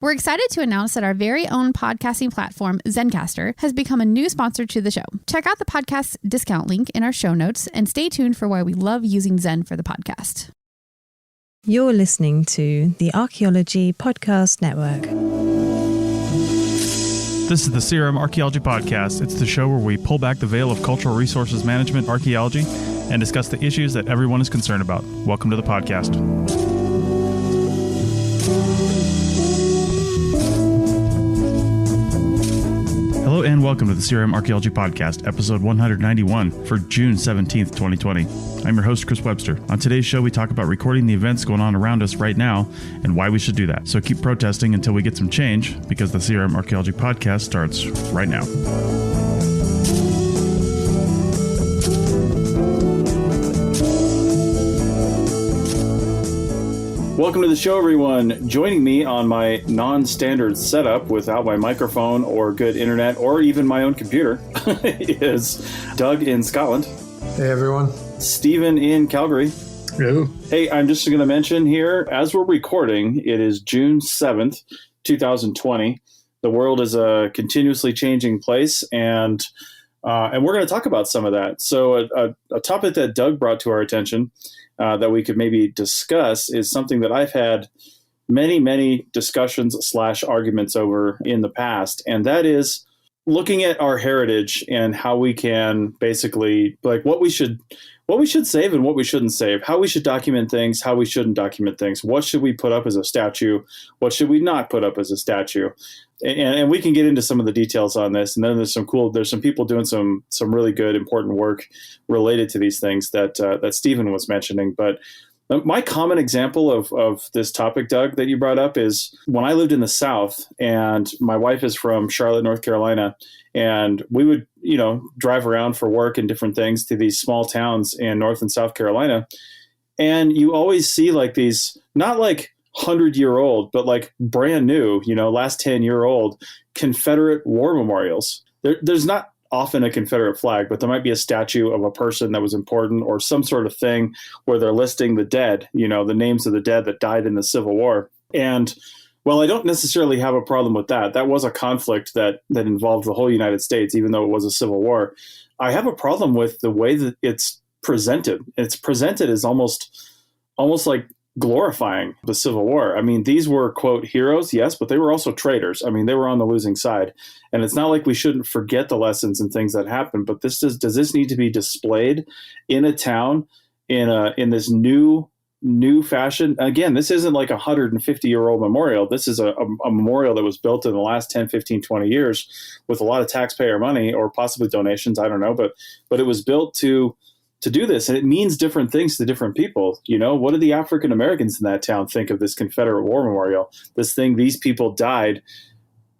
We're excited to announce that our very own podcasting platform, Zencastr, has become a new sponsor to the show. Check out the podcast's discount link in our show notes and stay tuned for why we love using Zen for the podcast. You're listening to the Archaeology Podcast Network. This is the CRM Archaeology Podcast. It's the show where we pull back the veil of cultural resources management, archaeology, and discuss the issues that everyone is concerned about. Welcome to the podcast. Hello and welcome to the CRM Archaeology Podcast, episode 191 for June 17th, 2020. I'm your host, Chris Webster. On today's show, we talk about recording the events going on around us right now and why we should do that. So keep protesting until we get some change, because the CRM Archaeology Podcast starts right now. Welcome to the show, everyone. Joining me on my non-standard setup without my microphone or good internet or even my own computer is Doug in Scotland. Hey, everyone. Stephen in Calgary. Hello. Hey, I'm just going to mention here, as we're recording, it is June 7th, 2020. The world is a continuously changing place, and we're going to talk about some of that. So a topic that Doug brought to our attention that we could maybe discuss is something that I've had many discussions / arguments over in the past. And that is looking at our heritage and how we can basically, like, what we should save and what we shouldn't save, how we should document things, how we shouldn't document things, what should we put up as a statue, what should we not put up as a statue. And we can get into some of the details on this. And then there's some people doing some really good, important work related to these things that Stephen was mentioning. But my common example of this topic, Doug, that you brought up is when I lived in the South, and my wife is from Charlotte, North Carolina, and we would, drive around for work and different things to these small towns in North and South Carolina. And you always see like these, not like 100-year-old, but like brand new, last 10-year-old Confederate war memorials. There's not often a Confederate flag, but there might be a statue of a person that was important or some sort of thing where they're listing the dead, the names of the dead that died in the Civil War. And well, I don't necessarily have a problem with that. That was a conflict that involved the whole United States, even though it was a civil war. I have a problem with the way that it's presented. It's presented as almost like glorifying the Civil War. I mean, these were, quote, heroes, yes, but they were also traitors. I mean, they were on the losing side. And it's not like we shouldn't forget the lessons and things that happened, but does this need to be displayed in a town in this new fashion? Again, this isn't like a 150-year-old memorial. This is a memorial that was built in the last 10, 15, 20 years with a lot of taxpayer money or possibly donations. I don't know, but it was built to do this, and it means different things to different people. What do the African Americans in that town think of this Confederate War Memorial? This thing, these people died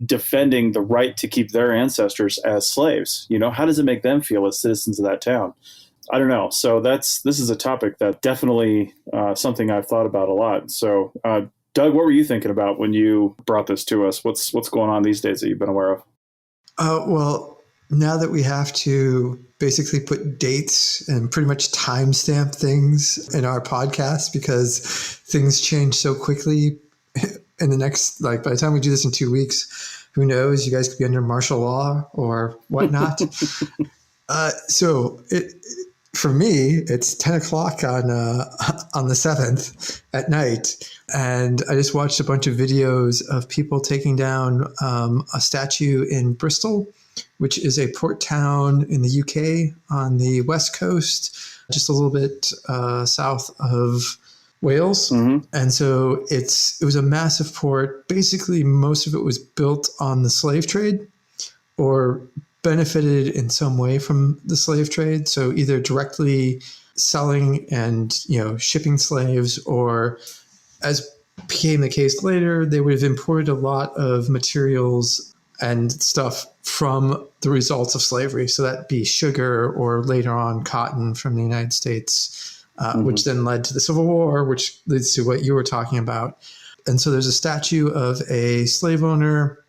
defending the right to keep their ancestors as slaves. How does it make them feel as citizens of that town? I don't know. So this is a topic that definitely something I've thought about a lot. So, Doug, what were you thinking about when you brought this to us? What's going on these days that you've been aware of? Well, now that we have to basically put dates and pretty much timestamp things in our podcast because things change so quickly in the next, by the time we do this in 2 weeks, who knows? You guys could be under martial law or whatnot. For me, it's 10 o'clock on the 7th at night. And I just watched a bunch of videos of people taking down a statue in Bristol, which is a port town in the UK on the west coast, just a little bit south of Wales. Mm-hmm. And so it was a massive port. Basically, most of it was built on the slave trade or benefited in some way from the slave trade. So either directly selling and, shipping slaves, or as became the case later, they would have imported a lot of materials and stuff from the results of slavery. So that'd be sugar or later on cotton from the United States, which then led to the Civil War, which leads to what you were talking about. And so there's a statue of a slave owner,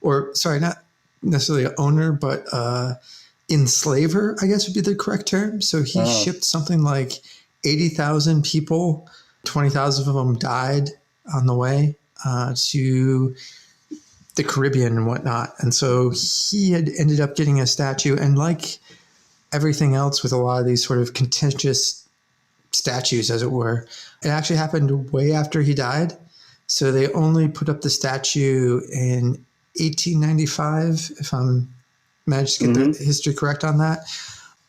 or sorry, not necessarily an owner, but enslaver, I guess would be the correct term. So he shipped something like 80,000 people, 20,000 of them died on the way. to the Caribbean and whatnot. And so he had ended up getting a statue. And like everything else with a lot of these sort of contentious statues, as it were, it actually happened way after he died. So they only put up the statue in 1895, if I'm managed to get the history correct on that.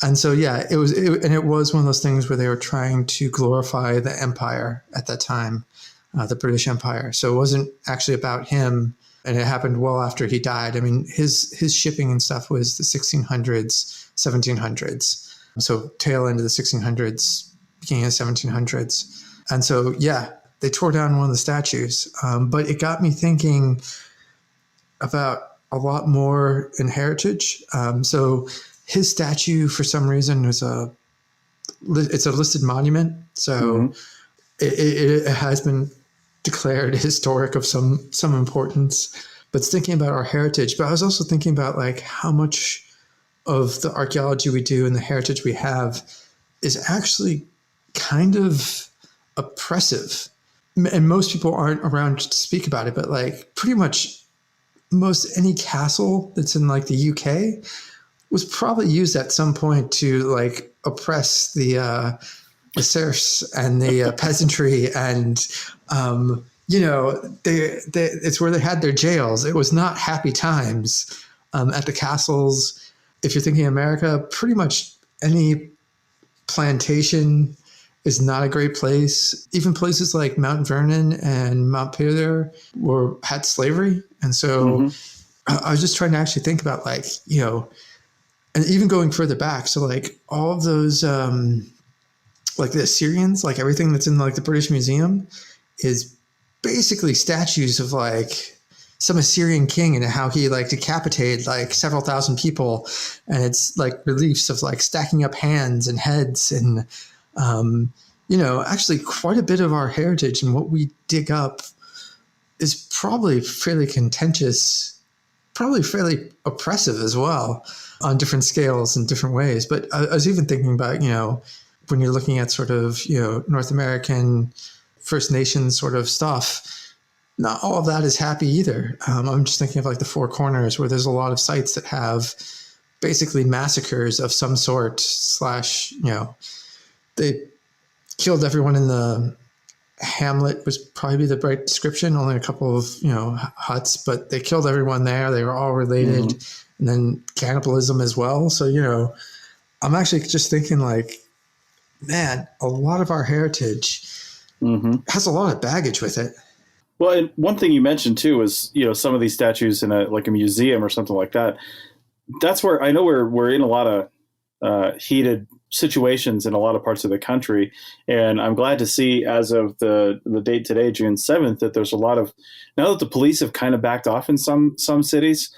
And so, yeah, it was one of those things where they were trying to glorify the empire at that time, the British Empire. So it wasn't actually about him, and it happened well after he died. I mean, his shipping and stuff was the 1600s, 1700s. So tail end of the 1600s, beginning of the 1700s. And so, yeah, they tore down one of the statues. But it got me thinking about a lot more in heritage. So his statue, for some reason, it's a listed monument. So it has been declared historic of some importance. But it's thinking about our heritage. But I was also thinking about like how much of the archaeology we do and the heritage we have is actually kind of oppressive. And most people aren't around to speak about it, but like pretty much most any castle that's in like the UK was probably used at some point to like oppress the serfs and the peasantry, and it's where they had their jails. It was not happy times at the castles. If you're thinking America, pretty much any plantation is not a great place. Even places like Mount Vernon and Mount Pelier had slavery. And so I was just trying to actually think about like, and even going further back. So like all of those, like the Assyrians, like everything that's in like the British Museum is basically statues of like some Assyrian king and how he like decapitated like several thousand people. And it's like reliefs of like stacking up hands and heads and, actually quite a bit of our heritage and what we dig up is probably fairly contentious, probably fairly oppressive as well on different scales and different ways. But I was even thinking about, when you're looking at sort of, North American First Nations sort of stuff, not all of that is happy either. I'm just thinking of like the Four Corners where there's a lot of sites that have basically massacres of some sort / they killed everyone in the hamlet was probably the right description, only a couple of, huts, but they killed everyone there. They were all related. And then cannibalism as well. So, I'm actually just thinking like, man, a lot of our heritage has a lot of baggage with it. Well, and one thing you mentioned too was, some of these statues in a museum or something like that. That's where I know we're in a lot of heated situations in a lot of parts of the country. And I'm glad to see as of the date today, June 7th, that there's a lot of, now that the police have kind of backed off in some cities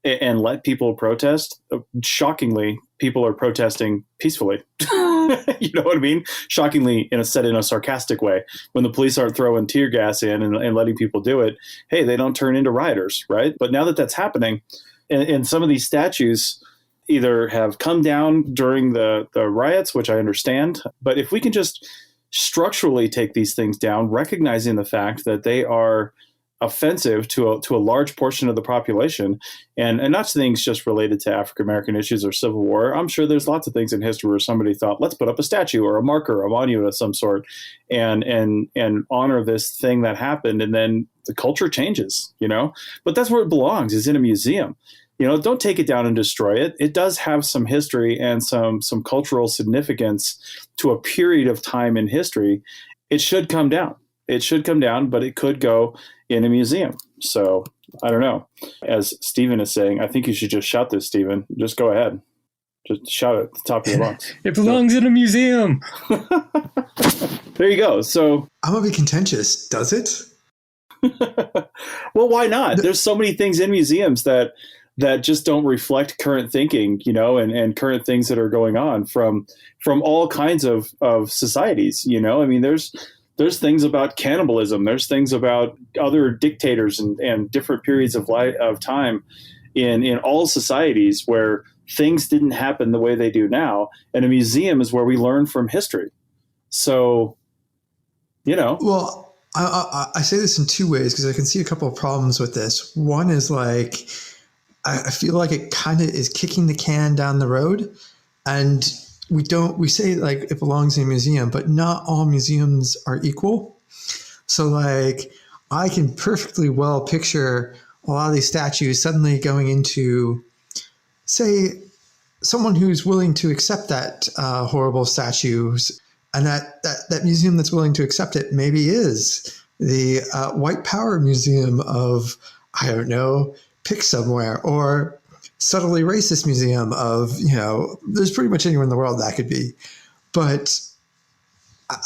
and let people protest, shockingly, people are protesting peacefully. You know what I mean? Shockingly, in a sarcastic way. When the police aren't throwing tear gas in and letting people do it, hey, they don't turn into rioters, right? But now that that's happening, and some of these statues either have come down during the riots, which I understand, but if we can just structurally take these things down, recognizing the fact that they are offensive to a large portion of the population, and not things just related to African American issues or Civil War. I'm sure there's lots of things in history where somebody thought, let's put up a statue or a marker, a monument of some sort, and honor this thing that happened, and then the culture changes, But that's where it belongs, is in a museum. Don't take it down and destroy it. It does have some history and some cultural significance to a period of time in history. It should come down. But it could go in a museum. So I don't know. As Stephen is saying, I think you should just shout this, Stephen. Just go ahead. Just shout it at the top of your lungs. It belongs in a museum. There you go. So I'm going to be contentious. Does it? Well, why not? There's so many things in museums that just don't reflect current thinking, and current things that are going on from all kinds of societies, I mean, there's things about cannibalism. There's things about other dictators and different periods of time in all societies where things didn't happen the way they do now. And a museum is where we learn from history. So, Well, I say this in two ways because I can see a couple of problems with this. One is like, I feel like it kind of is kicking the can down the road, and we say like it belongs in a museum, but not all museums are equal. So like, I can perfectly well picture a lot of these statues suddenly going into, say, someone who's willing to accept that horrible statues, and that museum that's willing to accept it maybe is the White Power Museum of, I don't know, pick somewhere, or subtly racist museum of, there's pretty much anywhere in the world that could be. But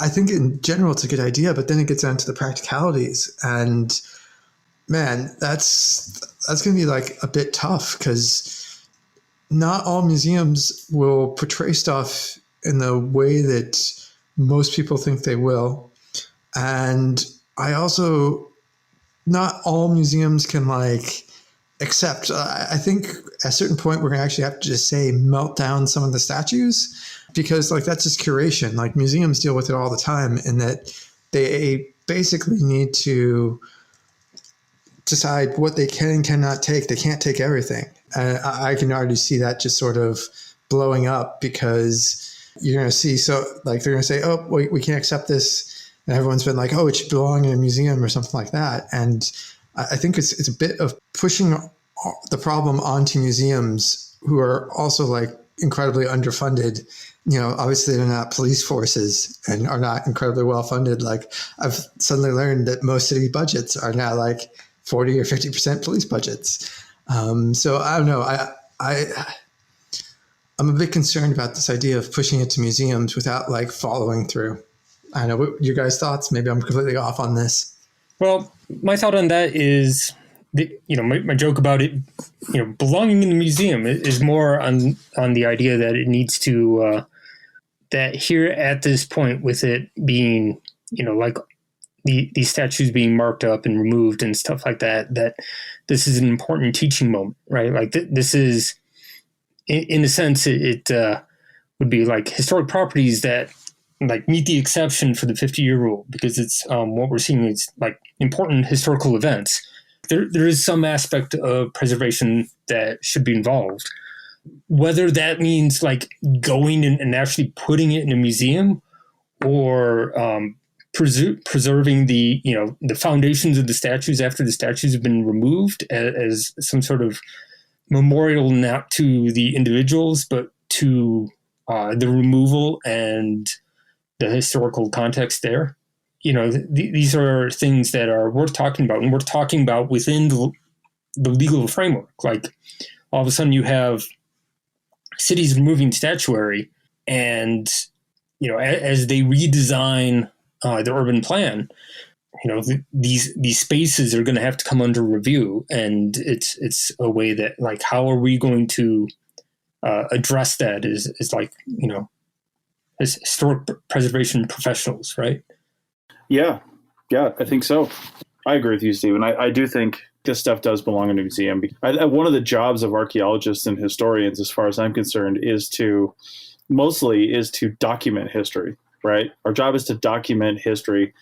I think in general it's a good idea, but then it gets down to the practicalities, and man, that's going to be like a bit tough because not all museums will portray stuff in the way that most people think they will. And not all museums can like accept, I think at a certain point, we're going to actually have to just say melt down some of the statues, because like that's just curation. Like museums deal with it all the time, in that they basically need to decide what they can and cannot take. They can't take everything. And I can already see that just sort of blowing up, because you're going to see, so like they're going to say, oh, we can't accept this. And everyone's been like, oh, it should belong in a museum or something like that. And I think it's a bit of pushing the problem onto museums, who are also like incredibly underfunded. Obviously they're not police forces and are not incredibly well funded. Like I've suddenly learned that most city budgets are now like 40 or 50% police budgets. So I don't know. I'm a bit concerned about this idea of pushing it to museums without like following through. I don't know what your guys' thoughts. Maybe I'm completely off on this. Well, my thought on that is, my joke about it, belonging in the museum is more on the idea that it needs to, that here at this point with it being, like these statues being marked up and removed and stuff like that, that this is an important teaching moment, right? Like this is, in a sense, it would be like historic properties that like meet the exception for the 50-year rule, because it's what we're seeing is like important historical events. There is some aspect of preservation that should be involved. Whether that means like going and actually putting it in a museum, or preserving the the foundations of the statues after the statues have been removed as some sort of memorial, not to the individuals, but to the removal and the historical context there. These are things that are worth talking about, and we're talking about within the legal framework. Like all of a sudden you have cities removing statuary, and as they redesign the urban plan, these spaces are going to have to come under review, and it's a way that like, how are we going to address that is like, as historic preservation professionals, right? Yeah, I think so. I agree with you, Stephen. I do think this stuff does belong in a museum. One of the jobs of archaeologists and historians, as far as I'm concerned, is to document history, right? Our job is to document history,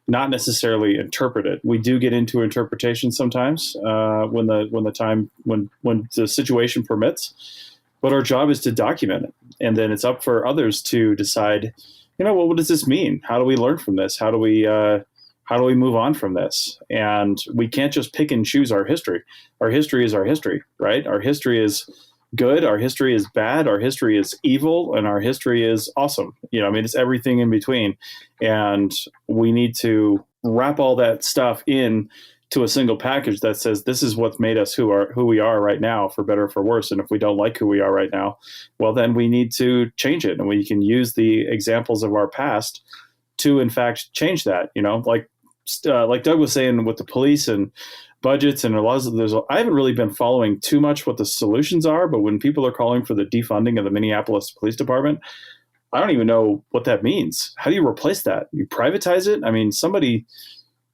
not necessarily interpret it. We do get into interpretation sometimes when the situation permits, but our job is to document it. And then it's up for others to decide, what does this mean? How do we learn from this? How do we move on from this? And we can't just pick and choose our history. Our history is our history, right? Our history is good. Our history is bad. Our history is evil. And our history is awesome. It's everything in between. And we need to wrap all that stuff in to a single package that says, this is what's made us who we are right now, for better or for worse. And if we don't like who we are right now, well, then we need to change it. And we can use the examples of our past to, in fact, change that. Like Doug was saying with the police and budgets and I haven't really been following too much what the solutions are, but when people are calling for the defunding of the Minneapolis Police Department, I don't even know what that means. How do you replace that? You privatize it? Somebody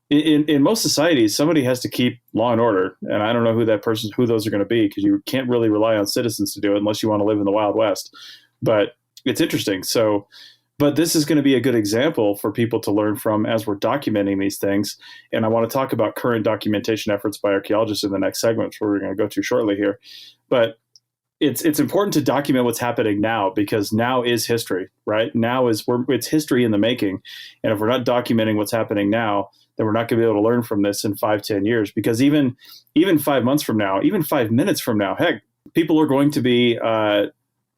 in most societies, somebody has to keep law and order, and I don't know who those are going to be, because you can't really rely on citizens to do it unless you want to live in the Wild West. But it's interesting. So But this is going to be a good example for people to learn from as we're documenting these things. And I want to talk about current documentation efforts by archaeologists in the next segment, which we're going to go to shortly here. But it's important to document what's happening now, because now is history, right? It's history in the making. And if we're not documenting what's happening now, then we're not going to be able to learn from this in 5-10 years, because even 5 months from now, even 5 minutes from now, heck, people are going to be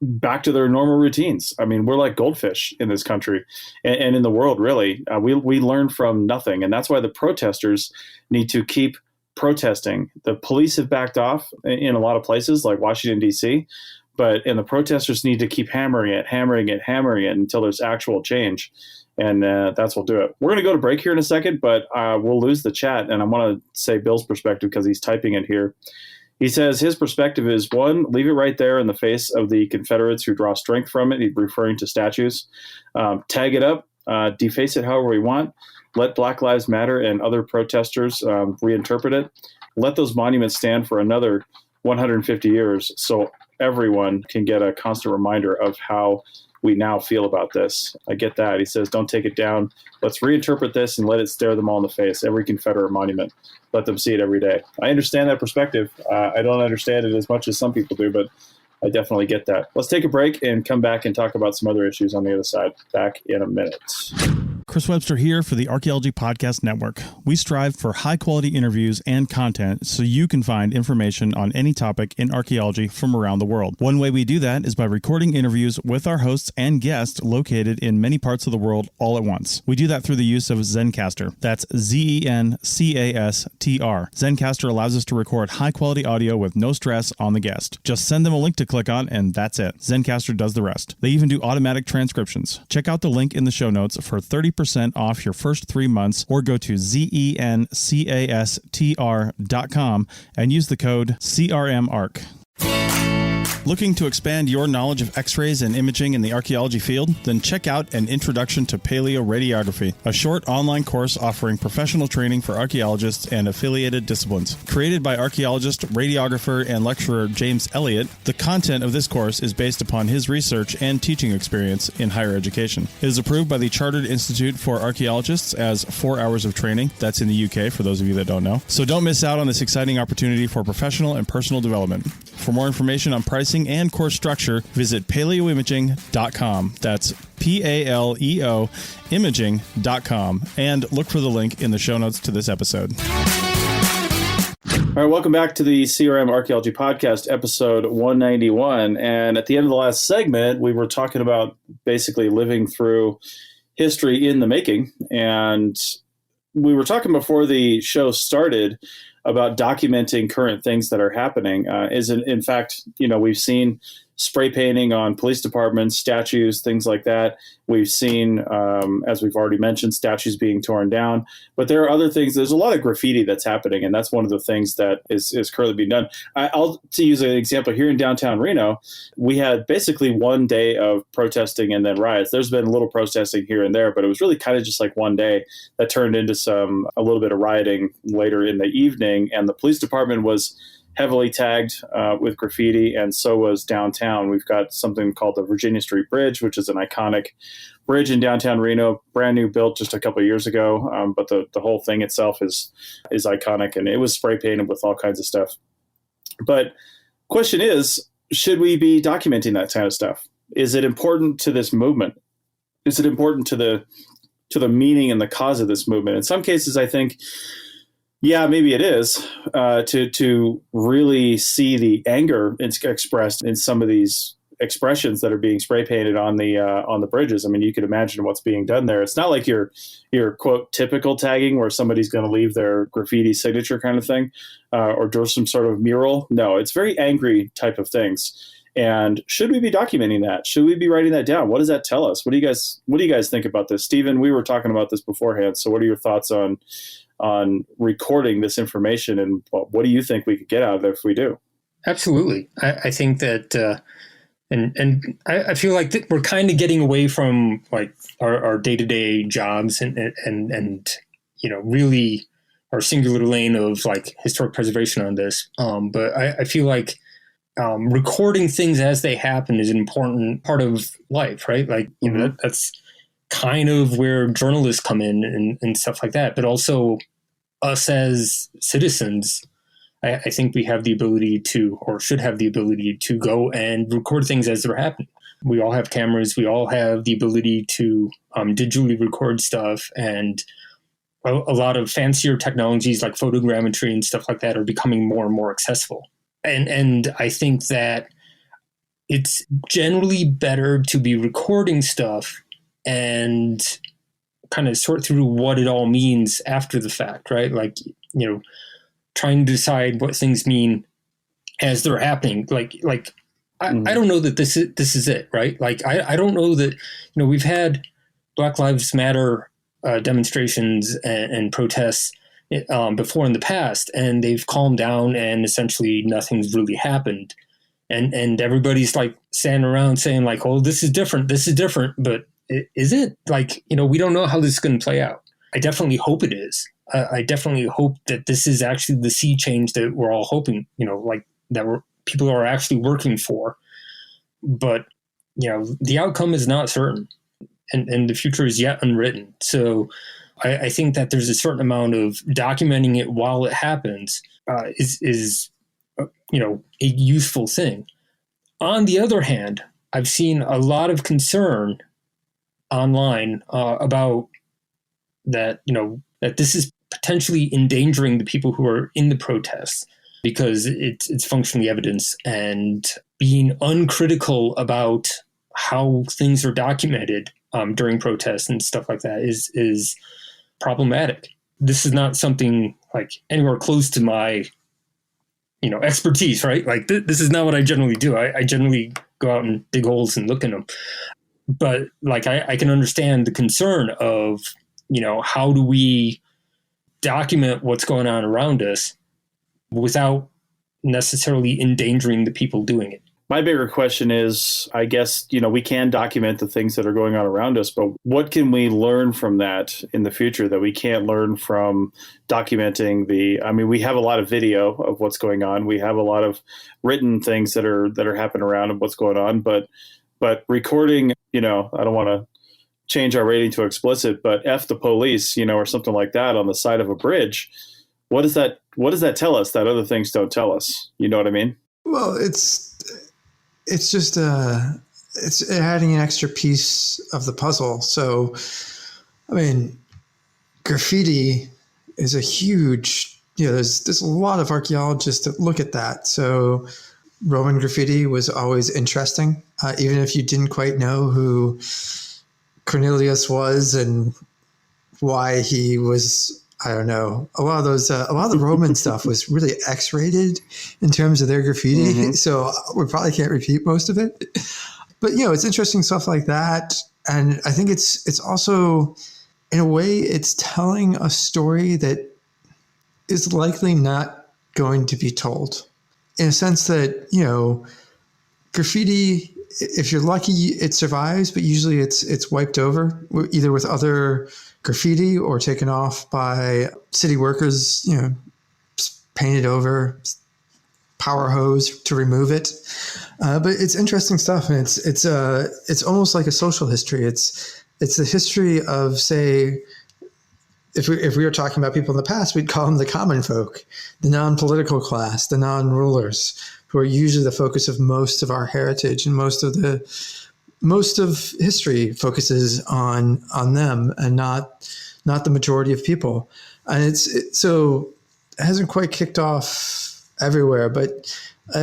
back to their normal routines. I mean, we're like goldfish in this country and in the world, really. We learn from nothing. And that's why the protesters need to keep protesting. The police have backed off in a lot of places like Washington, D.C., and the protesters need to keep hammering it until there's actual change. And that's what'll do it. We're going to go to break here in a second, but we'll lose the chat. And I want to say Bill's perspective because he's typing it here. He says his perspective is, one, leave it right there in the face of the Confederates who draw strength from it. He's referring to statues. Tag it up, deface it however we want. Let Black Lives Matter and other protesters reinterpret it. Let those monuments stand for another 150 years so everyone can get a constant reminder of how we now feel about this. I get that. He says, don't take it down. Let's reinterpret this and let it stare them all in the face, every Confederate monument. Let them see it every day. I understand that perspective. I don't understand it as much as some people do, but I definitely get that. Let's take a break and come back and talk about some other issues on the other side. Back in a minute. Chris Webster here for the Archaeology Podcast Network. We strive for high-quality interviews and content so you can find information on any topic in archaeology from around the world. One way we do that is by recording interviews with our hosts and guests located in many parts of the world all at once. We do that through the use of Zencastr. That's Zencastr. Zencastr allows us to record high-quality audio with no stress on the guest. Just send them a link to click on, and that's it. Zencastr does the rest. They even do automatic transcriptions. Check out the link in the show notes for 30% off your first 3 months, or go to zencastr.com and use the code CRMARC. Looking to expand your knowledge of X-rays and imaging in the archaeology field? Then check out An Introduction to Paleoradiography, a short online course offering professional training for archaeologists and affiliated disciplines. Created by archaeologist, radiographer, and lecturer James Elliott, the content of this course is based upon his research and teaching experience in higher education. It is approved by the Chartered Institute for Archaeologists as 4 hours of training. That's in the UK, for those of you that don't know. So don't miss out on this exciting opportunity for professional and personal development. For more information on pricing and course structure, visit paleoimaging.com. That's PALEO imaging.com, and look for the link in the show notes to this episode. All right, welcome back to the CRM Archaeology Podcast, episode 191. And at the end of the last segment, we were talking about basically living through history in the making. And we were talking before the show started about documenting current things that are happening. In fact, we've seen spray painting on police departments, statues, things like that. We've seen, as we've already mentioned, statues being torn down. But there are other things. There's a lot of graffiti that's happening, and that's one of the things that is currently being done. To use an example, here in downtown Reno, we had basically 1 day of protesting and then riots. There's been a little protesting here and there, but it was really kind of just like 1 day that turned into a little bit of rioting later in the evening, and the police department was heavily tagged with graffiti, and so was downtown. We've got something called the Virginia Street Bridge, which is an iconic bridge in downtown Reno, brand new, built just a couple of years ago. But the whole thing itself is iconic, and it was spray painted with all kinds of stuff. But question is, should we be documenting that kind of stuff? Is it important to this movement? Is it important to the meaning and the cause of this movement? In some cases, I think, yeah, maybe it is, to really see the anger expressed in some of these expressions that are being spray painted on the bridges. I mean, you could imagine what's being done there. It's not like your quote typical tagging where somebody's going to leave their graffiti signature kind of thing, or draw some sort of mural. No, it's very angry type of things. And should we be documenting that? Should we be writing that down? What does that tell us? What do you guys think about this? Stephen, we were talking about this beforehand. So what are your thoughts on recording this information, and what do you think we could get out of it if we do? Absolutely. I think that, and I feel like we're kind of getting away from like our day-to-day jobs and really our singular lane of like historic preservation on this. But I feel like recording things as they happen is an important part of life, right? Like, that's kind of where journalists come in and stuff like that. But also us as citizens, I think we have the ability to, or should have the ability to, go and record things as they're happening. We all have cameras. We all have the ability to digitally record stuff, and a lot of fancier technologies like photogrammetry and stuff like that are becoming more and more accessible. And I think that it's generally better to be recording stuff and kind of sort through what it all means after the fact, right? Like, trying to decide what things mean as they're happening. I don't know that this is it, right? Like, I don't know that, we've had Black Lives Matter demonstrations and protests before in the past, and they've calmed down and essentially nothing's really happened. And everybody's like standing around saying like, oh, this is different. But is it? Like, we don't know how this is going to play out. I definitely hope it is. I definitely hope that this is actually the sea change that we're all hoping, people are actually working for. But, the outcome is not certain, and the future is yet unwritten. So I think that there's a certain amount of documenting it while it happens is a useful thing. On the other hand, I've seen a lot of concern online about that, that this is potentially endangering the people who are in the protests, because it's functionally evidence, and being uncritical about how things are documented during protests and stuff like that is problematic. This is not something like anywhere close to my, expertise, right? Like this is not what I generally do. I generally go out and dig holes and look in them. But like, I can understand the concern of, how do we document what's going on around us without necessarily endangering the people doing it. My bigger question is, I guess, we can document the things that are going on around us, but what can we learn from that in the future that we can't learn from documenting we have a lot of video of what's going on. We have a lot of written things that are happening around and what's going on, but recording, I don't want to change our rating to explicit, but F the police, or something like that on the side of a bridge. What does that tell us that other things don't tell us? You know what I mean? Well, it's just it's adding an extra piece of the puzzle. So, graffiti is a huge, there's a lot of archaeologists that look at that. So Roman graffiti was always interesting, even if you didn't quite know who Cornelius was and why he was, I don't know. A lot of the Roman stuff was really X-rated in terms of their graffiti. Mm-hmm. So we probably can't repeat most of it, but it's interesting stuff like that. And I think it's also, in a way, it's telling a story that is likely not going to be told, in a sense that, graffiti, if you're lucky, it survives, but usually it's wiped over, either with other graffiti or taken off by city workers, painted over, power hose to remove it. But it's interesting stuff, and it's almost like a social history. It's the history of, say, if we were talking about people in the past, we'd call them the common folk, the non-political class, the non-rulers, who are usually the focus of most of our heritage, and most of history focuses on them and not the majority of people. And so it hasn't quite kicked off everywhere, but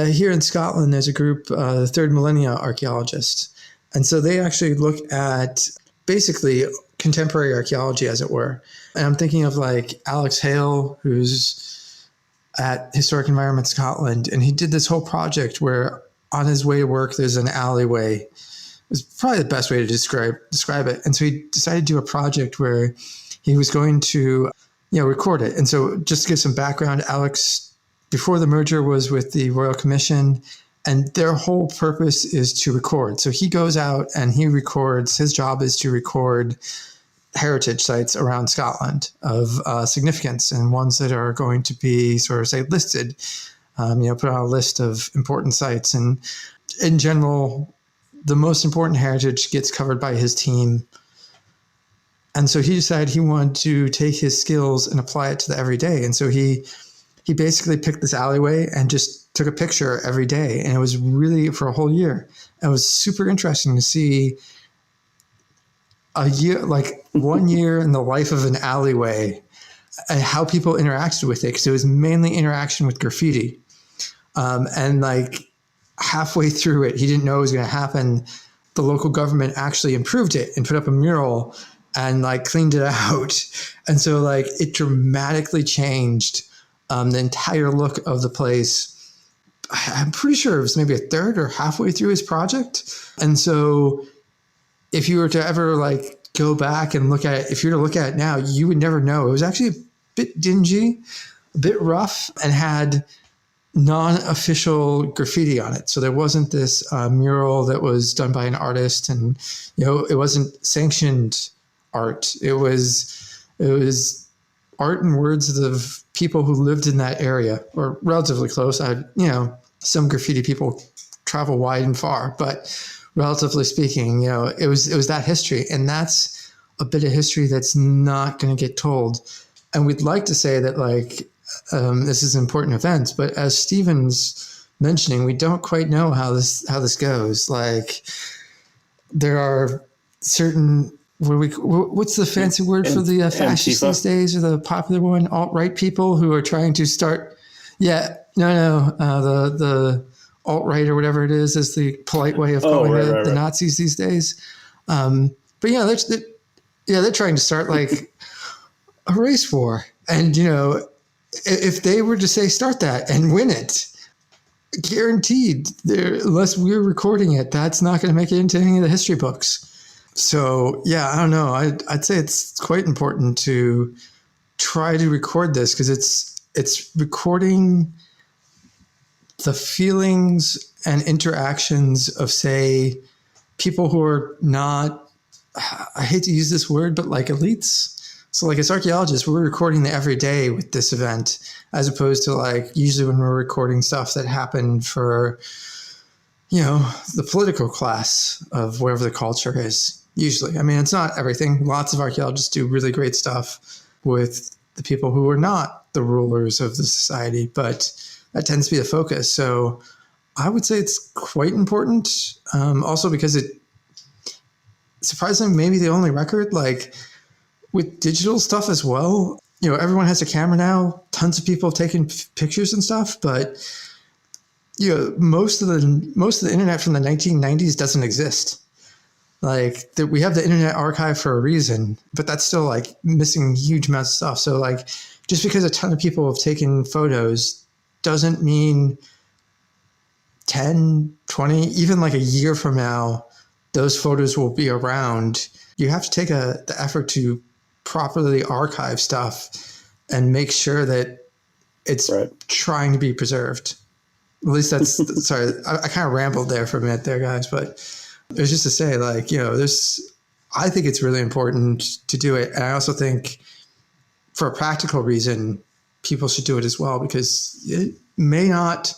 here in Scotland, there's a group, the Third Millennia Archaeologists. And so they actually look at basically contemporary archaeology, as it were. And I'm thinking of like Alex Hale, who's at Historic Environment Scotland, and he did this whole project where on his way to work, there's an alleyway. It was probably the best way to describe it. And so he decided to do a project where he was going to, record it. And so just to give some background, Alex, before the merger, was with the Royal Commission, and their whole purpose is to record. So he goes out and he records. His job is to record heritage sites around Scotland of significance, and ones that are going to be sort of, say, listed, put on a list of important sites. And in general, the most important heritage gets covered by his team And so he decided he wanted to take his skills and apply it to the everyday. And so he basically picked this alleyway and just took a picture every day. And it was really for a whole year. It was super interesting to see a year, like 1 year in the life of an alleyway and how people interacted with it. Because it was mainly interaction with graffiti. And like halfway through it, he didn't know it was going to happen. The local government actually improved it and put up a mural and like cleaned it out. And so like it dramatically changed the entire look of the place. I'm pretty sure it was maybe a third or halfway through his project. And so if you were to ever like go back and look at it, if you were to look at it now, you would never know. It was actually a bit dingy, a bit rough, and had non-official graffiti on it. So there wasn't this mural that was done by an artist, and it wasn't sanctioned art. It was art and words of people who lived in that area or relatively close. Some graffiti people travel wide and far, but relatively speaking, it was that history, and that's a bit of history that's not going to get told. And we'd like to say that like this is an important event, but as Stephen's mentioning, we don't quite know how this goes. Like there are certain what's the fancy word for the fascists these days, or the popular one, alt-right people who are trying to start. Yeah, the alt-right or whatever it is the polite way of calling the Nazis these days. But yeah, they're trying to start like a race war, and if they were to say start that and win it, guaranteed, unless we're recording it, that's not going to make it into any of the history books. So yeah, I don't know. I'd say it's quite important to try to record this because it's recording the feelings and interactions of, say, people who are not, I hate to use this word, but like elites. So like as archaeologists, we're recording the everyday with this event, as opposed to like usually when we're recording stuff that happened for, the political class of whatever the culture is. Usually, I mean, it's not everything. Lots of archaeologists do really great stuff with the people who are not the rulers of the society, but that tends to be the focus. So I would say it's quite important. Also because it, surprisingly, maybe the only record, like with digital stuff as well, everyone has a camera now, tons of people taking pictures and stuff, but most of the internet from the 1990s doesn't exist. Like we have the Internet Archive for a reason, but that's still like missing huge amounts of stuff. So like just because a ton of people have taken photos doesn't mean 10, 20, even like a year from now, those photos will be around. You have to take the effort to properly archive stuff and make sure that it's trying to be preserved. At least that's, sorry, I kind of rambled there for a minute there, guys, but it was just to say, like, I think it's really important to do it. And I also think for a practical reason, people should do it as well, because it may not,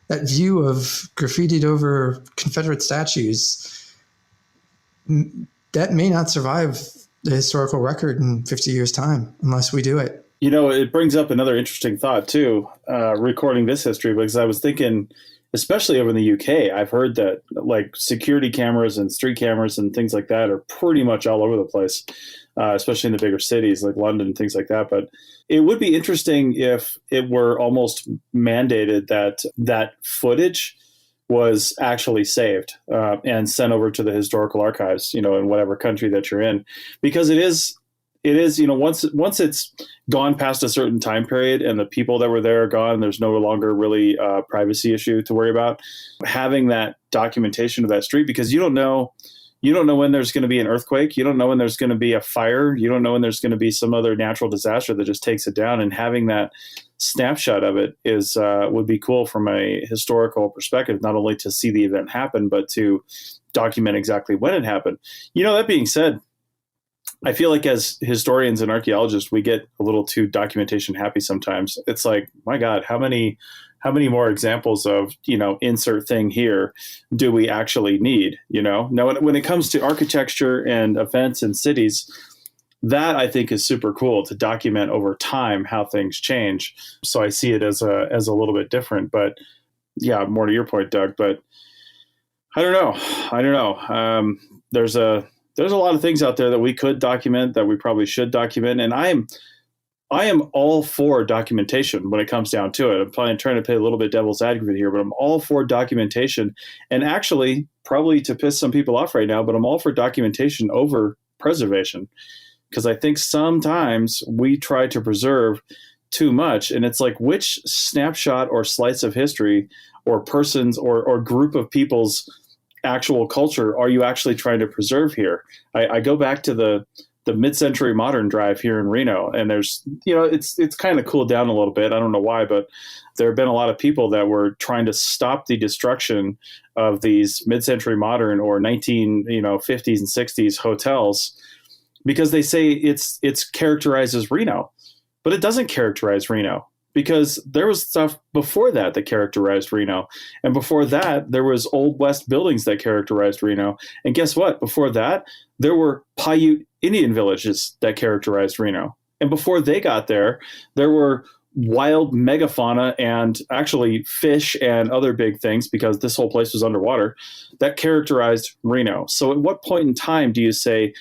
that view of graffitied over Confederate statues, that may not survive the historical record in 50 years' time unless we do it. It brings up another interesting thought, too, recording this history, because I was thinking, especially over in the UK, I've heard that like security cameras and street cameras and things like that are pretty much all over the place, especially in the bigger cities like London and things like that. But it would be interesting if it were almost mandated that footage was actually saved and sent over to the historical archives, in whatever country that you're in, because it is, once it's gone past a certain time period and the people that were there are gone, there's no longer really a privacy issue to worry about. Having that documentation of that street, because you don't know when there's going to be an earthquake. You don't know when there's going to be a fire. You don't know when there's going to be some other natural disaster that just takes it down. And having that snapshot of it is would be cool from a historical perspective, not only to see the event happen, but to document exactly when it happened. That being said, I feel like as historians and archaeologists, we get a little too documentation happy sometimes. It's like, my God, how many more examples of, insert thing here do we actually need? Now, when it comes to architecture and events and cities, that I think is super cool to document over time how things change. So I see it as a little bit different, but yeah, more to your point, Doug, but I don't know. There's a lot of things out there that we could document, that we probably should document. And I am all for documentation when it comes down to it. I'm probably trying to play a little bit devil's advocate here, but I'm all for documentation. And actually, probably to piss some people off right now, but I'm all for documentation over preservation. Because I think sometimes we try to preserve too much. And it's like, which snapshot or slice of history or person's or group of people's actual culture are you actually trying to preserve here? I go back to the mid-century modern drive here in Reno, and there's, it's kind of cooled down a little bit. I don't know why, but there have been a lot of people that were trying to stop the destruction of these mid-century modern or 50s and 60s hotels, because they say it's characterizes Reno, but it doesn't characterize Reno, because there was stuff before that characterized Reno. And before that, there was Old West buildings that characterized Reno. And guess what? Before that, there were Paiute Indian villages that characterized Reno. And before they got there, there were wild megafauna and actually fish and other big things, because this whole place was underwater, that characterized Reno. So at what point in time do you say,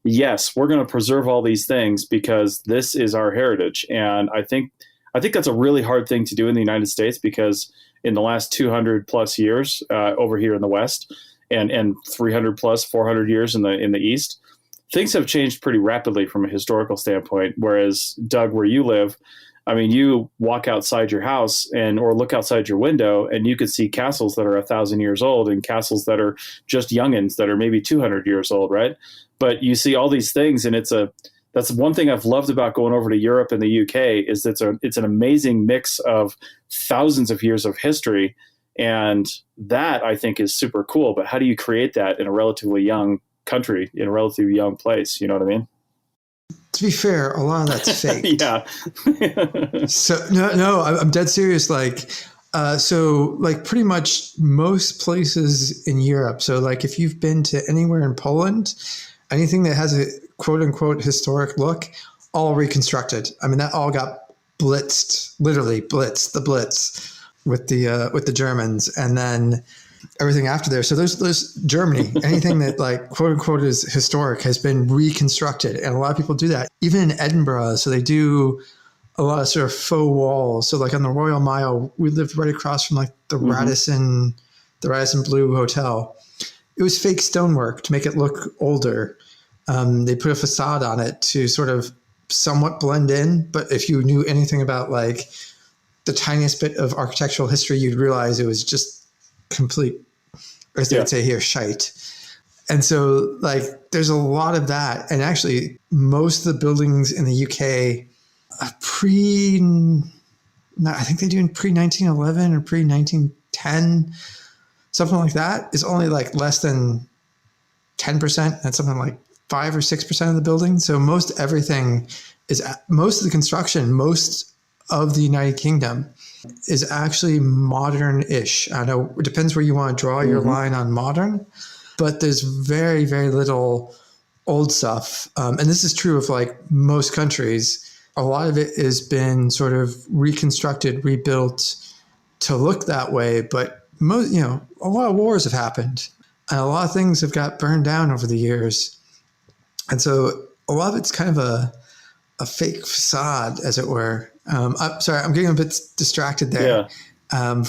yes, we're going to preserve all these things because this is our heritage? And I think that's a really hard thing to do in the United States, because in the last 200 plus years over here in the West, and 300 plus 400 years in the East, things have changed pretty rapidly from a historical standpoint. Whereas, Doug, where you live, I mean, you walk outside your house or look outside your window, and you could see castles that are 1,000 years old and castles that are just youngins that are maybe 200 years old, right? But you see all these things, and that's one thing I've loved about going over to Europe and the UK is it's an amazing mix of thousands of years of history, and that I think is super cool. But how do you create that in a relatively young country, in a relatively young place? You know what I mean? To be fair, a lot of that's fake. Yeah. So no, I'm dead serious. So pretty much most places in Europe. So like if you've been to anywhere in Poland, anything that has a quote unquote historic look, all reconstructed. I mean, that all got blitzed, literally blitzed, the Blitz with the Germans, and then everything after there. So there's Germany, anything that like quote unquote is historic has been reconstructed. And a lot of people do that, even in Edinburgh. So they do a lot of sort of faux walls. So like on the Royal Mile, we lived right across from like the Radisson Blue Hotel. It was fake stonework to make it look older. They put a facade on it to sort of somewhat blend in. But if you knew anything about like the tiniest bit of architectural history, you'd realize it was just complete, as they would say here, shite. And so like there's a lot of that. And actually most of the buildings in the UK I think they do in pre-1911 or pre-1910, something like that, is only like less than 10%. That's something like 5 or 6% of the building. So most of the construction, most of the United Kingdom is actually modern-ish. I know it depends where you want to draw your line on modern, but there's very, very little old stuff. And this is true of like most countries. A lot of it has been sort of reconstructed, rebuilt to look that way. But a lot of wars have happened, and a lot of things have got burned down over the years. And so a lot of it's kind of a fake facade, as it were. I'm sorry, I'm getting a bit distracted there. I'm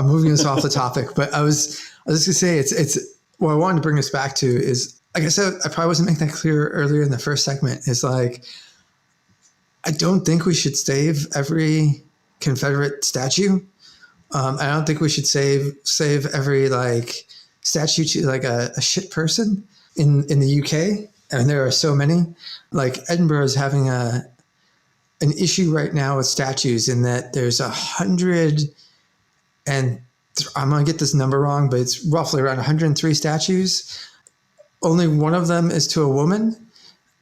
moving us off the topic, but I was just gonna say it's what I wanted to bring us back to is, like I said, I probably wasn't making that clear earlier in the first segment, is like, I don't think we should save every Confederate statue. I don't think we should save every like statue to like a shit person in the UK. And there are so many. Like Edinburgh is having an issue right now with statues, in that there's 100, and I'm going to get this number wrong, but it's roughly around 103 statues. Only one of them is to a woman.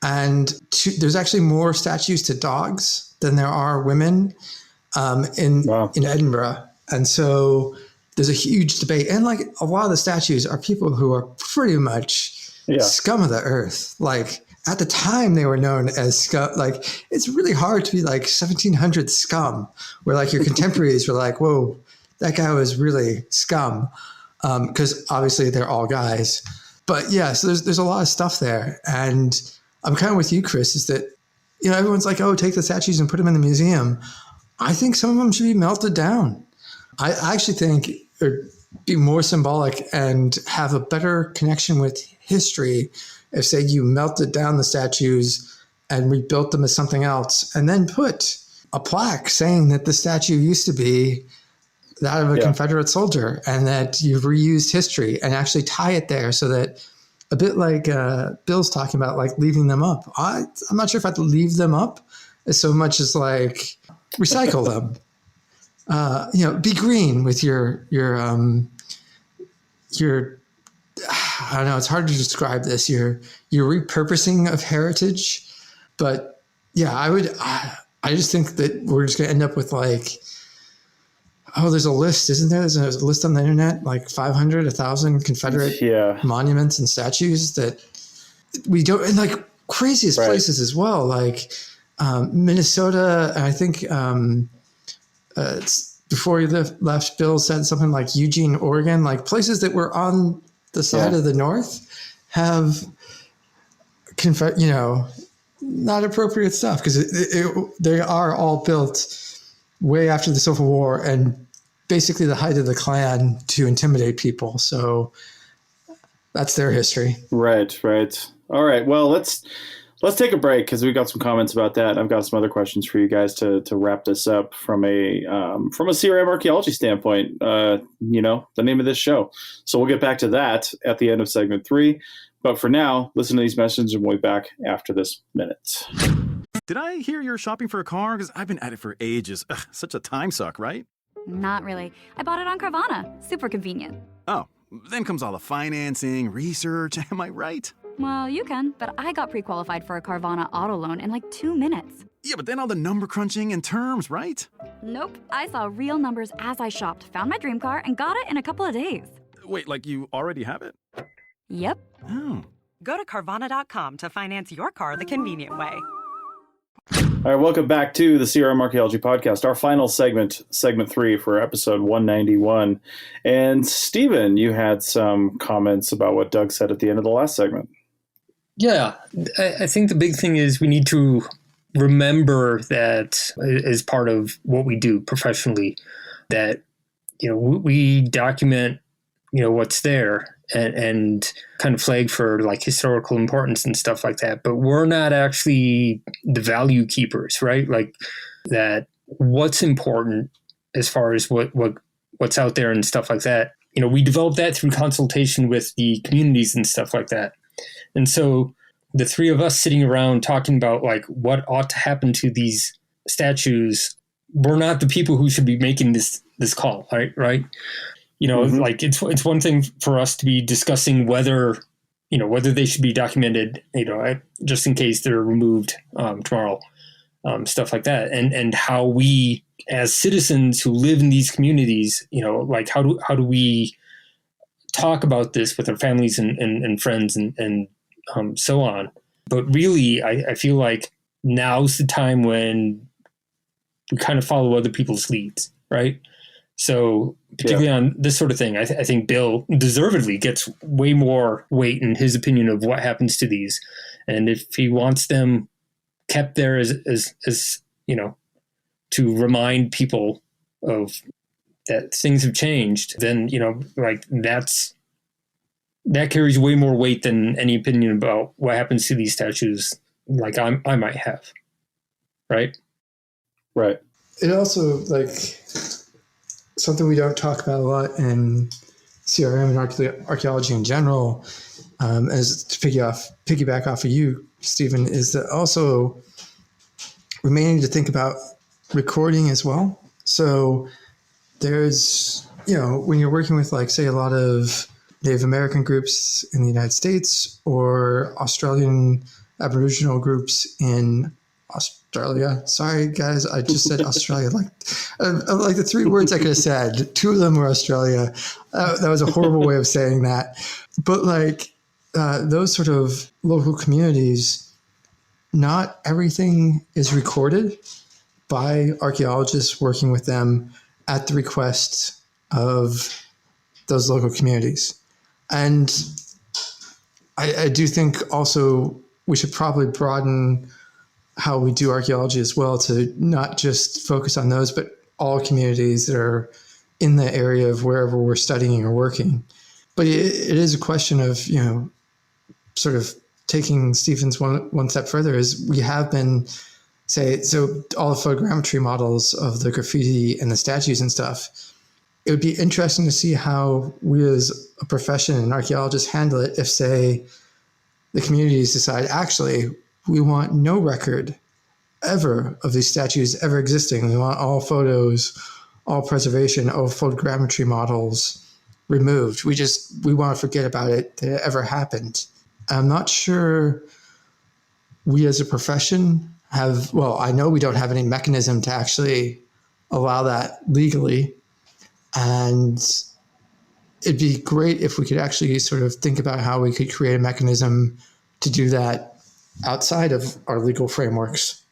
And there's actually more statues to dogs than there are women in Edinburgh. And so there's a huge debate. And like a lot of the statues are people who are pretty much scum of the earth, like at the time they were known as scum. Like, it's really hard to be like 1700 scum, where like your contemporaries were like, whoa, that guy was really scum. Because obviously they're all guys. But yeah, so there's a lot of stuff there. And I'm kind of with you, Chris, is that, everyone's like, oh, take the statues and put them in the museum. I think some of them should be melted down. I actually think it would be more symbolic and have a better connection with history if, say, you melted down the statues and rebuilt them as something else, and then put a plaque saying that the statue used to be that of a Confederate soldier, and that you've reused history, and actually tie it there so that, a bit like Bill's talking about, like leaving them up. I'm not sure if I'd leave them up as so much as like recycle them. Be green with your I don't know, it's hard to describe this, your repurposing of heritage. But yeah, I just think that we're just gonna end up with like, oh, there's a list, isn't there? There's a list on the internet, like 500, 1,000 Confederate monuments and statues that we don't, and like craziest places as well, like Minnesota. And I think before he left, Bill said something like Eugene, Oregon, like places that were on the side of the North have, not appropriate stuff, because they are all built way after the Civil War and basically the height of the Klan to intimidate people. So that's their history. Right. All right. Well, let's take a break, because we've got some comments about that. I've got some other questions for you guys to wrap this up from a CRM archaeology standpoint, the name of this show. So we'll get back to that at the end of segment 3. But for now, listen to these messages and we'll be back after this minute. Did I hear you're shopping for a car? Because I've been at it for ages. Ugh, such a time suck, right? Not really. I bought it on Carvana. Super convenient. Oh, then comes all the financing, research. Am I right? Well, you can, but I got pre-qualified for a Carvana auto loan in like 2 minutes. Yeah, but then all the number crunching and terms, right? Nope. I saw real numbers as I shopped, found my dream car, and got it in a couple of days. Wait, like you already have it? Yep. Oh. Go to Carvana.com to finance your car the convenient way. All right, welcome back to the CRM Archaeology Podcast, our final segment 3 for episode 191. And Stephen, you had some comments about what Doug said at the end of the last segment. Yeah, I think the big thing is we need to remember that as part of what we do professionally, that, we document, what's there and kind of flag for like historical importance and stuff like that. But we're not actually the value keepers, right? Like that what's important as far as what's out there and stuff like that. We develop that through consultation with the communities and stuff like that. And so the three of us sitting around talking about like what ought to happen to these statues, we're not the people who should be making this call, right? Like it's one thing for us to be discussing whether they should be documented, just in case they're removed tomorrow, stuff like that, and how we as citizens who live in these communities, like how do we talk about this with our families and friends and so on. But really, I feel like now's the time when we kind of follow other people's leads, right? So particularly on this sort of thing, I think Bill deservedly gets way more weight in his opinion of what happens to these. And if he wants them kept there as to remind people of that things have changed, then, like that carries way more weight than any opinion about what happens to these statues like I might have. Right. It also, like, something we don't talk about a lot in CRM and archaeology in general, as to piggyback off of you, Stephen, is that also we may need to think about recording as well. So there's, when you're working with, like, say, a lot of Native American groups in the United States or Australian Aboriginal groups in Australia. Sorry, guys, I just said Australia. Like the 3 words I could have said, 2 of them were Australia. That was a horrible way of saying that. But like those sort of local communities, not everything is recorded by archaeologists working with them at the request of those local communities. And I do think also we should probably broaden how we do archaeology as well to not just focus on those, but all communities that are in the area of wherever we're studying or working. But it is a question of, sort of taking Stephen's one step further is we have been, so all the photogrammetry models of the graffiti and the statues and stuff, it would be interesting to see how we as a profession and archaeologists handle it if, say, the communities decide, actually, we want no record ever of these statues ever existing. We want all photos, all preservation, all photogrammetry models removed. We want to forget about it, that it ever happened. I'm not sure we as a profession have, well, I know we don't have any mechanism to actually allow that legally. And it'd be great if we could actually sort of think about how we could create a mechanism to do that outside of our legal frameworks.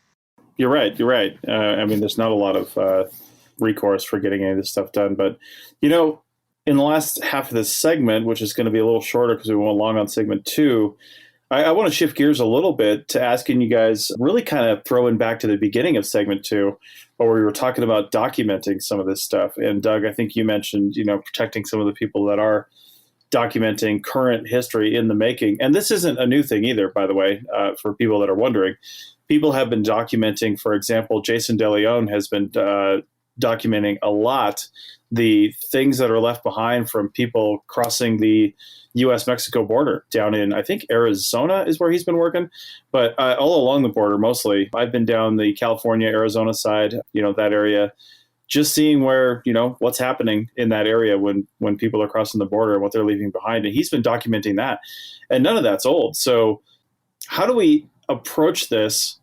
You're right. I mean, there's not a lot of recourse for getting any of this stuff done. But, in the last half of this segment, which is going to be a little shorter because we went long on segment 2, I want to shift gears a little bit to asking you guys, really kind of throwing back to the beginning of segment 2, where we were talking about documenting some of this stuff. And Doug, I think you mentioned, protecting some of the people that are documenting current history in the making. And this isn't a new thing either, by the way, for people that are wondering. People have been documenting, for example, Jason DeLeon has been documenting a lot the things that are left behind from people crossing the U.S.-Mexico border down in, I think, Arizona is where he's been working. But all along the border, mostly. I've been down the California, Arizona side, that area, just seeing where, what's happening in that area when people are crossing the border and what they're leaving behind. And he's been documenting that. And none of that's old. So how do we approach this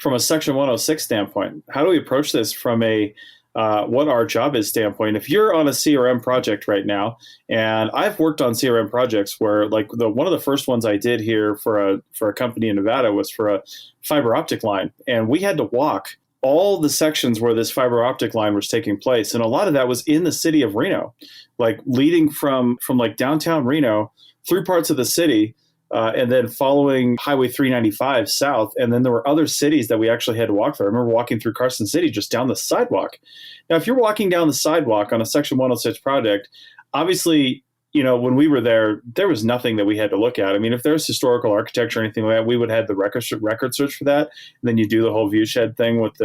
from a Section 106 standpoint? How do we approach this from a what our job is standpoint? If you're on a CRM project right now, and I've worked on CRM projects where, like, one of the first ones I did here for a company in Nevada was for a fiber optic line, and we had to walk all the sections where this fiber optic line was taking place, and a lot of that was in the city of Reno, like leading from like downtown Reno through parts of the city. And then following Highway 395 south. And then there were other cities that we actually had to walk through. I remember walking through Carson City just down the sidewalk. Now, if you're walking down the sidewalk on a Section 106 project, obviously, when we were there was nothing that we had to look at. I mean, if there's historical architecture or anything like that, we would have the record search for that. And then you do the whole viewshed thing with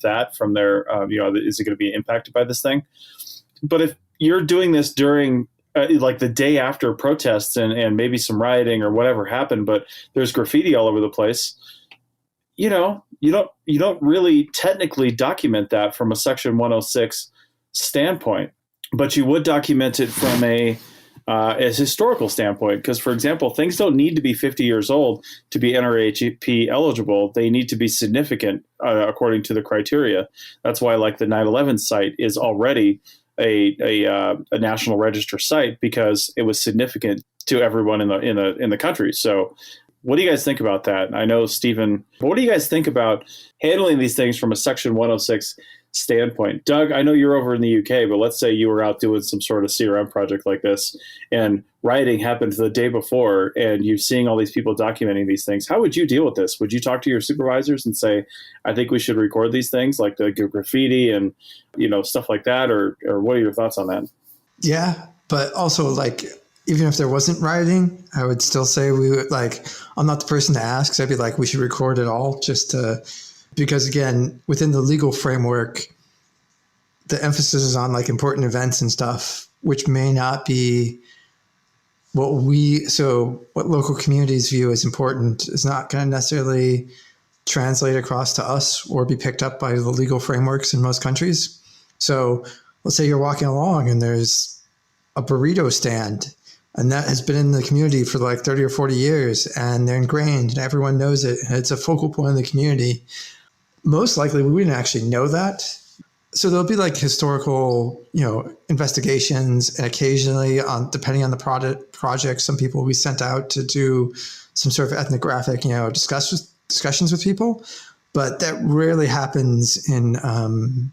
that from there. Is it going to be impacted by this thing? But if you're doing this during like the day after protests and maybe some rioting or whatever happened, but there's graffiti all over the place, you don't really technically document that from a Section 106 standpoint, but you would document it from a historical standpoint. Because, for example, things don't need to be 50 years old to be NRHP eligible. They need to be significant according to the criteria. That's why, like, the 9/11 site is already a National Register site because it was significant to everyone in the country. So what do you guys think about that? I know, Stephen, what do you guys think about handling these things from a Section 106 standpoint? Doug, I know you're over in the UK, but let's say you were out doing some sort of CRM project like this and rioting happened the day before and you're seeing all these people documenting these things. How would you deal with this? Would you talk to your supervisors and say, I think we should record these things like the graffiti and, stuff like that? Or what are your thoughts on that? Yeah, but also, like, even if there wasn't rioting, I would still say I'm not the person to ask. So I'd be like, we should record it all because, again, within the legal framework, the emphasis is on like important events and stuff, which may not be what local communities view as important is not going to necessarily translate across to us or be picked up by the legal frameworks in most countries. So let's say you're walking along and there's a burrito stand, and that has been in the community for like 30 or 40 years, and they're ingrained and everyone knows it. And it's a focal point of the community. Most likely we wouldn't actually know that. So there'll be like historical, investigations, and occasionally, depending on the project, some people will be sent out to do some sort of ethnographic, discussions with people, but that rarely happens in,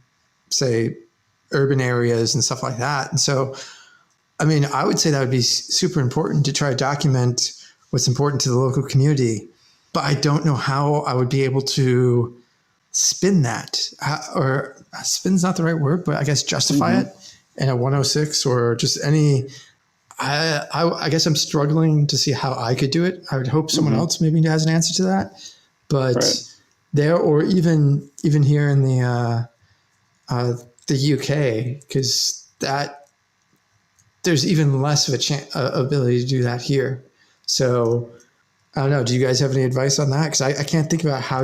say, urban areas and stuff like that. And so, I mean, I would say that would be super important to try to document what's important to the local community, but I don't know how I would be able to spin that, or spin's not the right word, but I guess justify it in a 106 or just any. I guess I'm struggling to see how I could do it. I would hope someone else maybe has an answer to that, but there, or even here in the UK, because that there's even less of a ability to do that here. So I don't know. Do you guys have any advice on that? Because I can't think about how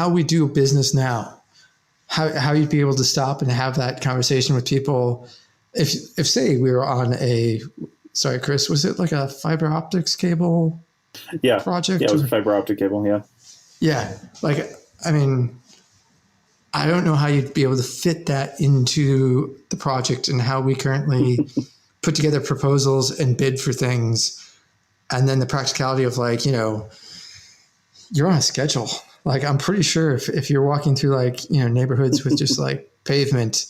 we do business now, how you'd be able to stop and have that conversation with people. If say we were on sorry, Chris, was it like a fiber optics cable project? Yeah, it was a fiber optic cable. Yeah. Yeah. Like, I mean, I don't know how you'd be able to fit that into the project and how we currently put together proposals and bid for things. And then the practicality of, like, you know, you're on a schedule. Like, I'm pretty sure if you're walking through, like, you know, neighborhoods with just like pavement,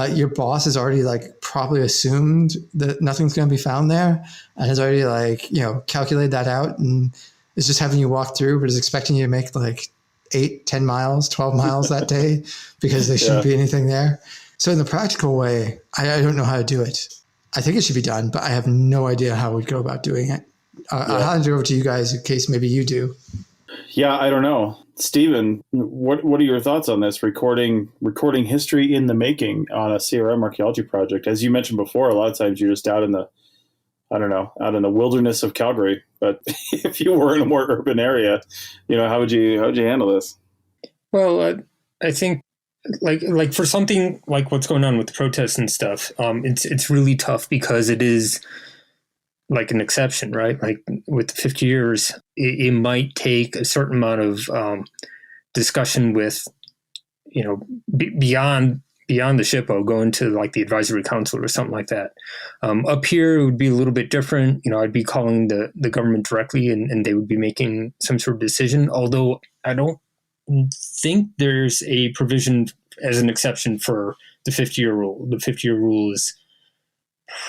your boss has already, like, probably assumed that nothing's going to be found there and has already, like, you know, calculated that out and is just having you walk through, but is expecting you to make like 8, 10 miles, 12 miles that day because there shouldn't be anything there. So in the practical way, I don't know how to do it. I think it should be done, but I have no idea how we'd go about doing it. I'll hand it over to you guys in case maybe you do. Yeah, I don't know. Stephen, what are your thoughts on this? Recording history in the making on a CRM archaeology project. As you mentioned before, a lot of times you're just out in the wilderness of Calgary. But if you were in a more urban area, you know, how would you handle this? Well, I think like for something like what's going on with the protests and stuff, it's really tough because it is like an exception, right? Like with the 50 years, it might take a certain amount of discussion with, you know, beyond the SHPO, going to like the advisory council or something like that. Up here, it would be a little bit different. You know, I'd be calling the government directly and they would be making some sort of decision. Although I don't think there's a provision as an exception for the 50-year rule. The 50-year rule is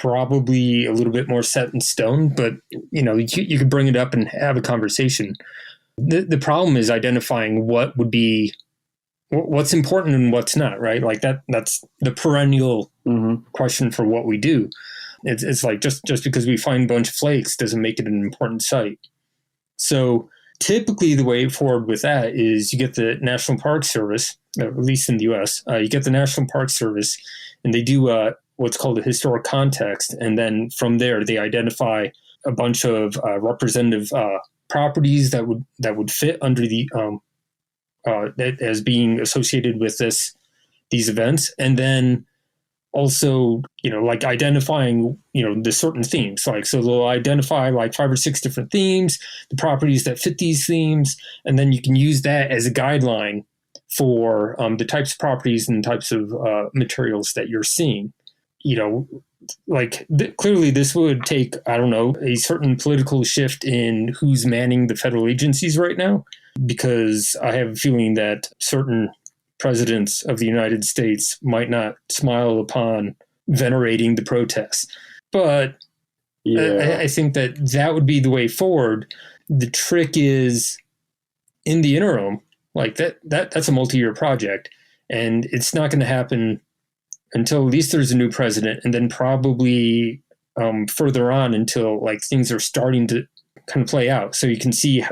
probably a little bit more set in stone, but, you know, you could bring it up and have a conversation. The problem is identifying what's important and what's not, right? Like that's the perennial question for what we do. It's like just because we find a bunch of flakes doesn't make it an important site. So typically the way forward with that is you get the National Park Service, at least in the US, you get the National Park Service and they do what's called a historic context. And then from there, they identify a bunch of representative properties that would fit under the as being associated with these events. And then also, you know, like identifying, you know, the certain themes. Like, so they'll identify like 5 or 6 different themes, the properties that fit these themes, and then you can use that as a guideline for the types of properties and types of materials that you're seeing. You know, like clearly this would take, I don't know, a certain political shift in who's manning the federal agencies right now, because I have a feeling that certain presidents of the United States might not smile upon venerating the protests. But I think that would be the way forward. The trick is in the interim, like that's a multi-year project, and it's not going to happen until at least there's a new president, and then probably further on until like things are starting to kind of play out. So you can see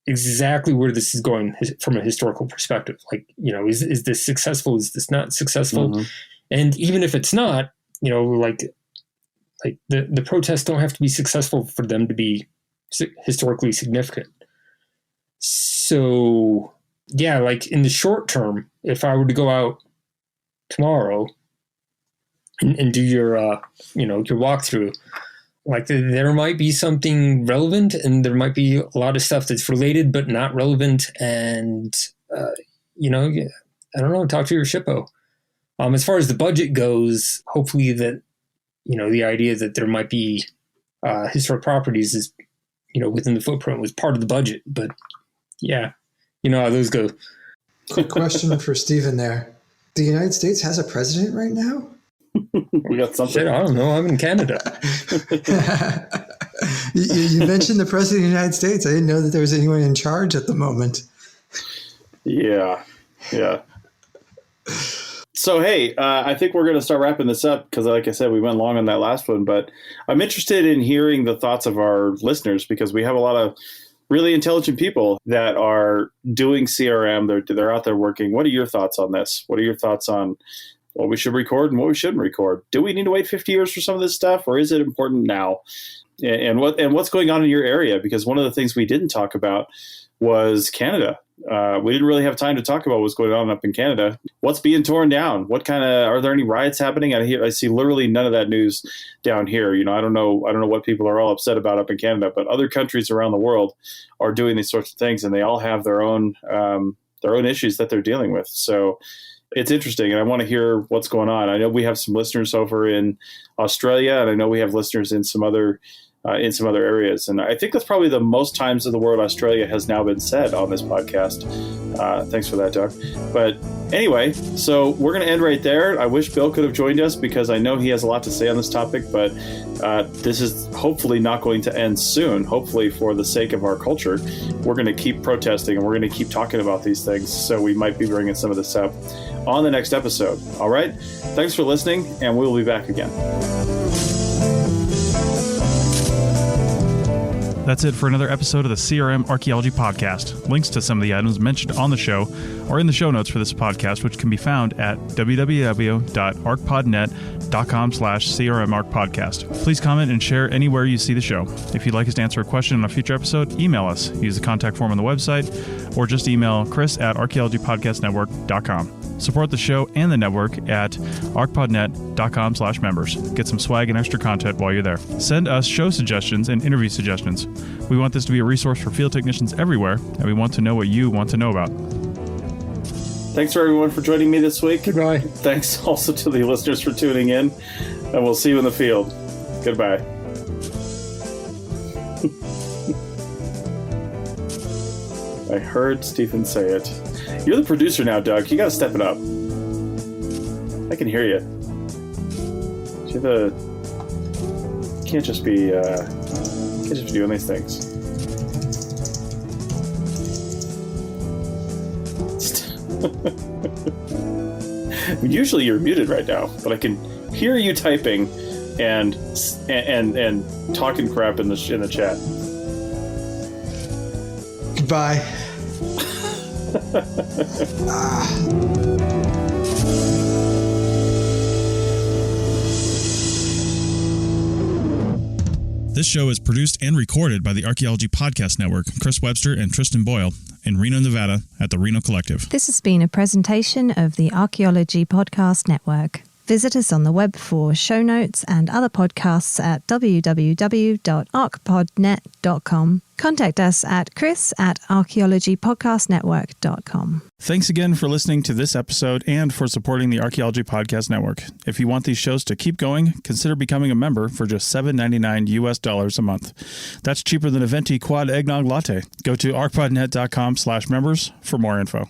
exactly where this is going from a historical perspective. Like, you know, is this successful? Is this not successful? Mm-hmm. And even if it's not, you know, like the protests don't have to be successful for them to be historically significant. So yeah, like in the short term, if I were to go out tomorrow and do your, you know, your walkthrough, like there might be something relevant and there might be a lot of stuff that's related but not relevant. And, you know, I don't know, talk to your SHPO. As far as the budget goes, hopefully that, you know, the idea that there might be historic properties is within the footprint was part of the budget. But yeah, you know how those go. Quick question for Stephen there. The United States has a president right now? We got something. Shit, I don't know. I'm in Canada. You mentioned the president of the United States. I didn't know that there was anyone in charge at the moment. Yeah. So, hey, I think we're going to start wrapping this up because, like I said, we went long on that last one. But I'm interested in hearing the thoughts of our listeners because we have a lot of really intelligent people that are doing CRM. They're out there working. What are your thoughts on this? What are your thoughts on what we should record and what we shouldn't record? Do we need to wait 50 years for some of this stuff, or is it important now? And what's going on in your area? Because one of the things we didn't talk about was Canada. We didn't really have time to talk about what's going on up in Canada. What's being torn down? Are there any riots happening? I see literally none of that news down here. I don't know what people are all upset about up in Canada, but other countries around the world are doing these sorts of things, and they all have their own issues that they're dealing with. So it's interesting, and I want to hear what's going on. I know we have some listeners over in Australia, and I know we have listeners in some other areas. And I think that's probably the most times in the word Australia has now been said on this podcast. Thanks for that, Doug. But anyway, so we're going to end right there. I wish Bill could have joined us because I know he has a lot to say on this topic, but this is hopefully not going to end soon. Hopefully, for the sake of our culture, we're going to keep protesting and we're going to keep talking about these things. So we might be bringing some of this up on the next episode. All right. Thanks for listening, and we'll be back again. That's it for another episode of the CRM Archaeology Podcast. Links to some of the items mentioned on the show are in the show notes for this podcast, which can be found at www.arcpodnet.com/CRMArcPodcast. Please comment and share anywhere you see the show. If you'd like us to answer a question on a future episode, email us. Use the contact form on the website, or just email chris@archaeologypodcastnetwork.com. Support the show and the network at arcpodnet.com/members. Get some swag and extra content while you're there. Send us show suggestions and interview suggestions. We want this to be a resource for field technicians everywhere, and we want to know what you want to know about. Thanks for everyone for joining me this week. Goodbye. Thanks also to the listeners for tuning in, and we'll see you in the field. Goodbye. I heard Stephen say it. You're the producer now, Doug. You got to step it up. I can hear you. You can't just be doing these things. Usually you're muted right now, but I can hear you typing and talking crap in the chat. Goodbye. This show is produced and recorded by the Archaeology Podcast Network, Chris Webster and Tristan Boyle, in Reno, Nevada, at the Reno Collective. This has been a presentation of the Archaeology Podcast Network. Visit us on the web for show notes and other podcasts at www.archpodnet.com. Contact us at chris@archaeologypodcastnetwork.com. Thanks again for listening to this episode and for supporting the Archaeology Podcast Network. If you want these shows to keep going, consider becoming a member for just $7.99 US a month. That's cheaper than a venti quad eggnog latte. Go to archpodnet.com/members for more info.